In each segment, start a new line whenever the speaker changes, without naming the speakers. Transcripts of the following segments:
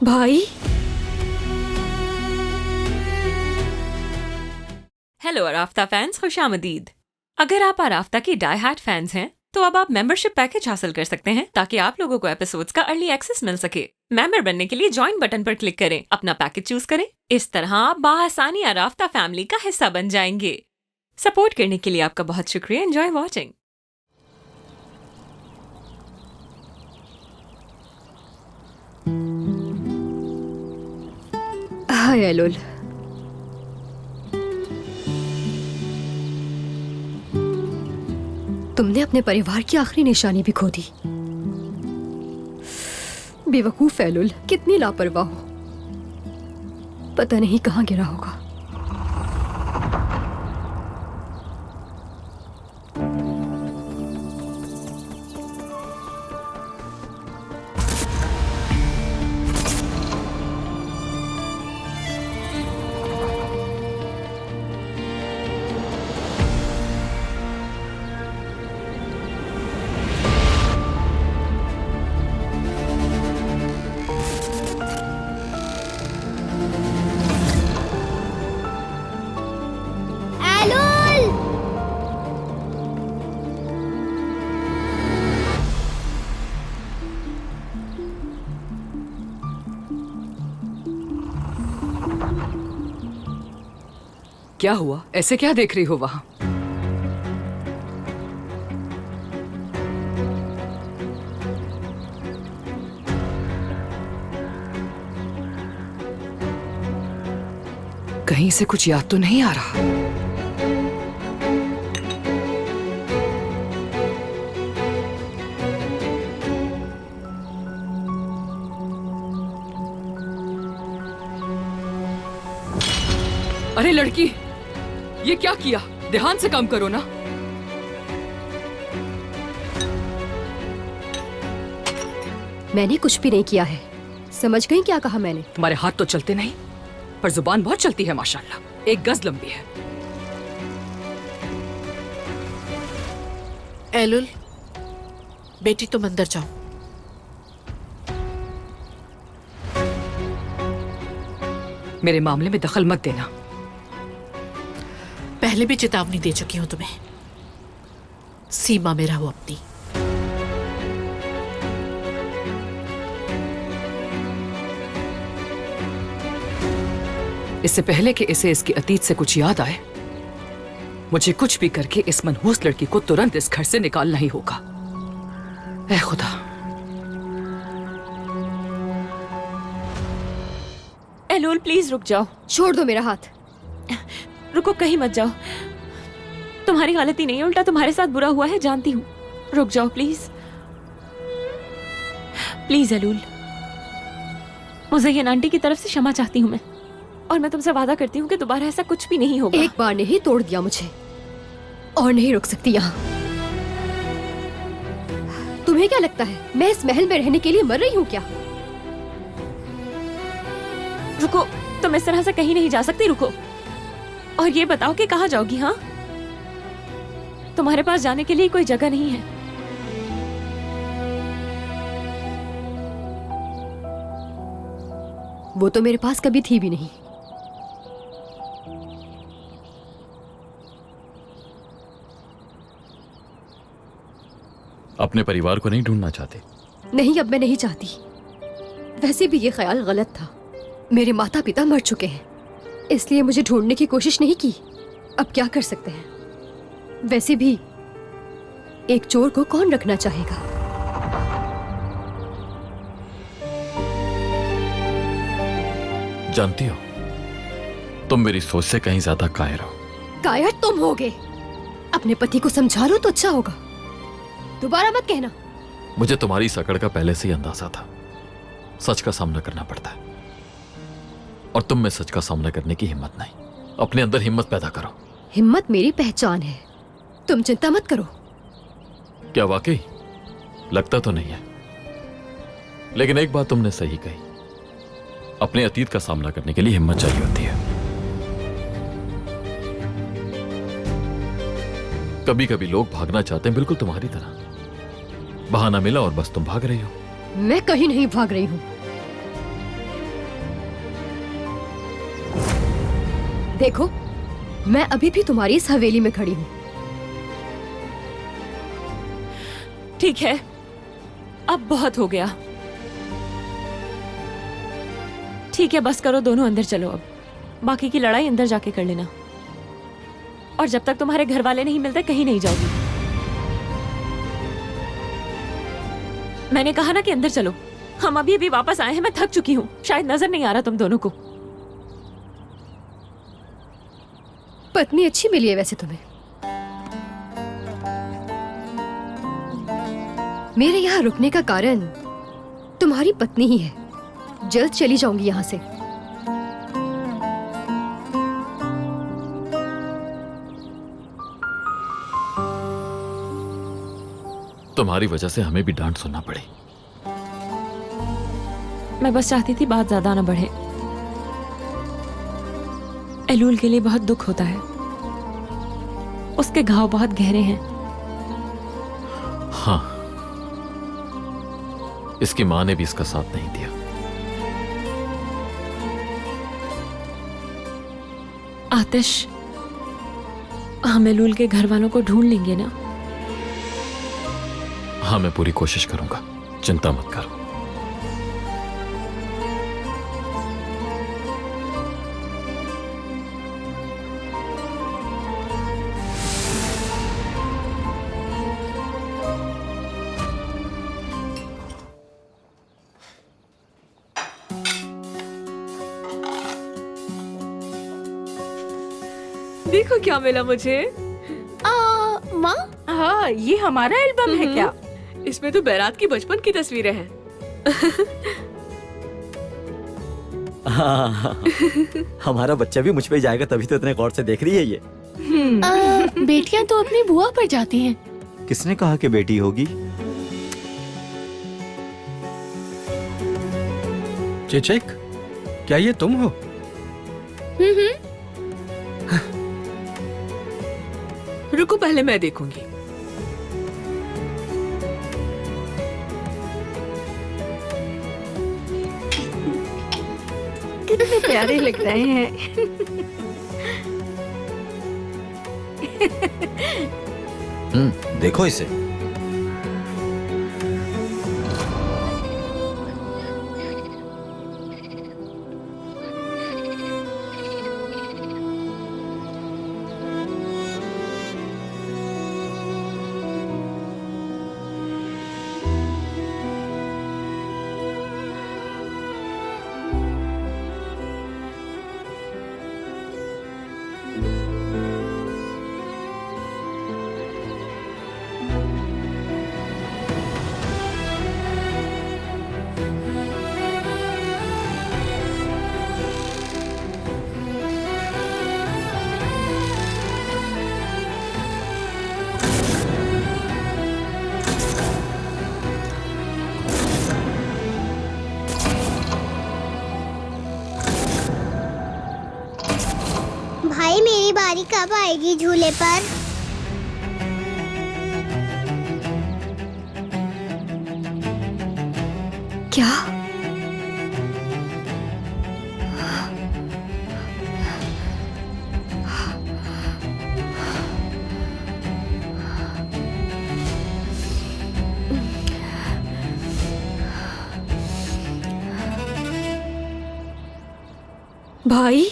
भाई,
hello अराफ्ता fans, खुशामदीद। अगर आप अराफ्ता की डाई हार्ड फैंस हैं तो अब आप मेंबरशिप पैकेज हासिल कर सकते हैं ताकि आप लोगों को एपिसोड्स का अर्ली एक्सेस मिल सके। मेंबर बनने के लिए ज्वाइन बटन पर क्लिक करें, अपना पैकेज चूज करें। इस तरह आप बाआसानी अराफ्ता फैमिली का हिस्सा बन जाएंगे। सपोर्ट करने के लिए आपका बहुत शुक्रिया। Enjoy watching.
हाय एलोल। तुमने अपने परिवार की आखिरी निशानी भी खो दी। बेवकूफ एलोल, कितनी लापरवाह हो। पता नहीं कहाँ गिरा होगा।
क्या हुआ? ऐसे क्या देख रही हो वहां? कहीं से कुछ याद तो नहीं आ रहा? अरे लड़की, ये क्या किया? ध्यान से काम करो ना।
मैंने कुछ भी नहीं किया है। समझ गई क्या कहा मैंने?
तुम्हारे हाथ तो चलते नहीं, पर जुबान बहुत चलती है माशाल्लाह। 1 गज लंबी है।
एलुल, बेटी तुम अंदर जाओ।
मेरे मामले में दखल मत देना।
पहले भी चेतावनी दे चुकी हूं तुम्हें। सीमा में रहो अपनी।
इससे पहले कि इसे इसके अतीत से कुछ याद आए, मुझे कुछ भी करके इस मनहूस लड़की को तुरंत इस घर से निकालना ही होगा। ऐ खुदा।
एलोल प्लीज रुक जाओ।
छोड़ दो मेरा हाथ।
रुको, कहीं मत जाओ। तुम्हारी गलती नहीं है, उल्टा तुम्हारे साथ बुरा हुआ है, जानती हूँ। रुक जाओ प्लीज। प्लीज एलूल, मुज़य्यन आंटी की तरफ से क्षमा चाहती हूँ मैं, और मैं तुमसे वादा करती हूँ कि दोबारा ऐसा कुछ भी नहीं होगा।
एक बार ने ही तोड़ दिया मुझे, और नहीं रुक सकती यहाँ। तुम्हें क्या लगता है मैं इस महल में रहने के लिए मर रही हूँ क्या?
रुको, तुम इस तरह से कहीं नहीं जा सकती। रुको, और ये बताओ कि कहाँ जाओगी? हाँ, तुम्हारे पास जाने के लिए कोई जगह नहीं है।
वो तो मेरे पास कभी थी भी नहीं।
अपने परिवार को नहीं ढूंढना चाहते?
नहीं, अब मैं नहीं चाहती। वैसे भी ये ख्याल गलत था। मेरे माता पिता मर चुके हैं, इसलिए मुझे ढूंढने की कोशिश नहीं की। अब क्या कर सकते हैं? वैसे भी एक चोर को कौन रखना चाहेगा?
जानती हो, तुम मेरी सोच से कहीं ज्यादा कायर हो।
कायर तुम होगे। अपने पति को समझा लो तो अच्छा होगा। दोबारा मत कहना।
मुझे तुम्हारी सकड़ का पहले से ही अंदाजा था। सच का सामना करना पड़ता है, और तुम में सच का सामना करने की हिम्मत नहीं। अपने अंदर हिम्मत पैदा करो।
हिम्मत मेरी पहचान है, तुम चिंता मत करो।
क्या वाकई? लगता तो नहीं है, लेकिन एक बात तुमने सही कही। अपने अतीत का सामना करने के लिए हिम्मत चाहिए होती है। कभी कभी लोग भागना चाहते हैं, बिल्कुल तुम्हारी तरह। बहाना मिला और बस तुम भाग रही हो।
मैं कहीं नहीं भाग रही हूं। देखो, मैं अभी भी तुम्हारी इस हवेली में खड़ी हूँ।
ठीक है, अब बहुत हो गया। ठीक है, बस करो, दोनों अंदर चलो। अब बाकी की लड़ाई अंदर जाके कर लेना। और जब तक तुम्हारे घर वाले नहीं मिलते कहीं नहीं जाओगी। मैंने कहा ना कि अंदर चलो। हम अभी अभी वापस आए हैं, मैं थक चुकी हूँ। शायद नजर नहीं आ रहा तुम दोनों को।
पत्नी अच्छी मिली है वैसे तुम्हें। मेरे यहाँ रुकने का कारण तुम्हारी पत्नी ही है। जल्द चली जाऊंगी यहाँ से।
तुम्हारी वजह से हमें भी डांट सुनना पड़ी।
मैं बस चाहती थी बात ज्यादा ना बढ़े। एलूल के लिए बहुत दुख होता है। उसके घाव बहुत गहरे हैं।
हाँ, इसकी मां ने भी इसका साथ नहीं दिया।
आतिश, हम एलूल के घर वालों को ढूंढ लेंगे ना?
हाँ, मैं पूरी कोशिश करूंगा, चिंता मत करो।
देखो क्या मिला मुझे।
माँ,
हाँ, ये हमारा एल्बम है क्या?
इसमें तो बैरात की बचपन की तस्वीरें हैं।
हाँ, हमारा बच्चा भी मुझ पे जाएगा, तभी तो इतने गौर से देख रही है ये।
बेटियां तो अपनी बुआ पर जाती हैं।
किसने कहा कि बेटी होगी?
चेचक, क्या ये तुम हो?
रुको, पहले मैं देखूंगी।
कितने प्यारे लग रहे हैं।
देखो इसे।
भाई, मेरी बारी कब आएगी झूले पर?
क्या? भाई,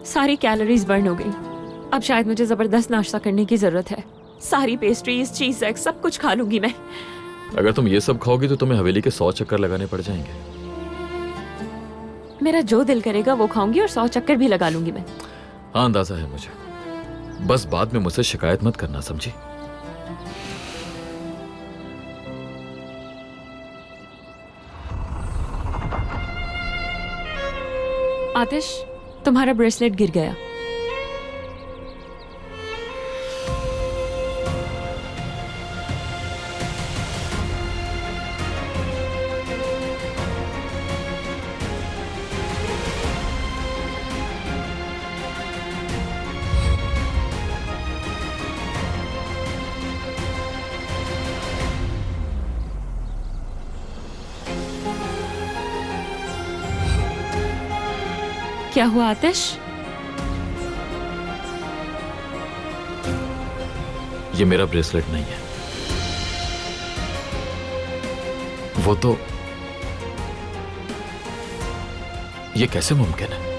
सारी कैलोरीज बर्न हो गई। अब शायद मुझे जबरदस्त नाश्ता करने की जरूरत है। सारी पेस्ट्रीज, चीज एग सब कुछ खा लूंगी मैं।
अगर तुम ये सब खाओगी तो तुम्हें हवेली के 100 चक्कर लगाने पड़ जाएंगे।
मेरा जो दिल करेगा वो खाऊंगी और 100 चक्कर भी लगा लूंगी मैं।
हाँ, अंदाजा है मुझे। बस बाद में मुझसे शिकायत मत करना, समझी?
आतिश, तुम्हारा ब्रेसलेट गिर गया। क्या हुआ आतिश?
ये मेरा ब्रेसलेट नहीं है। वो तो ये कैसे मुमकिन है?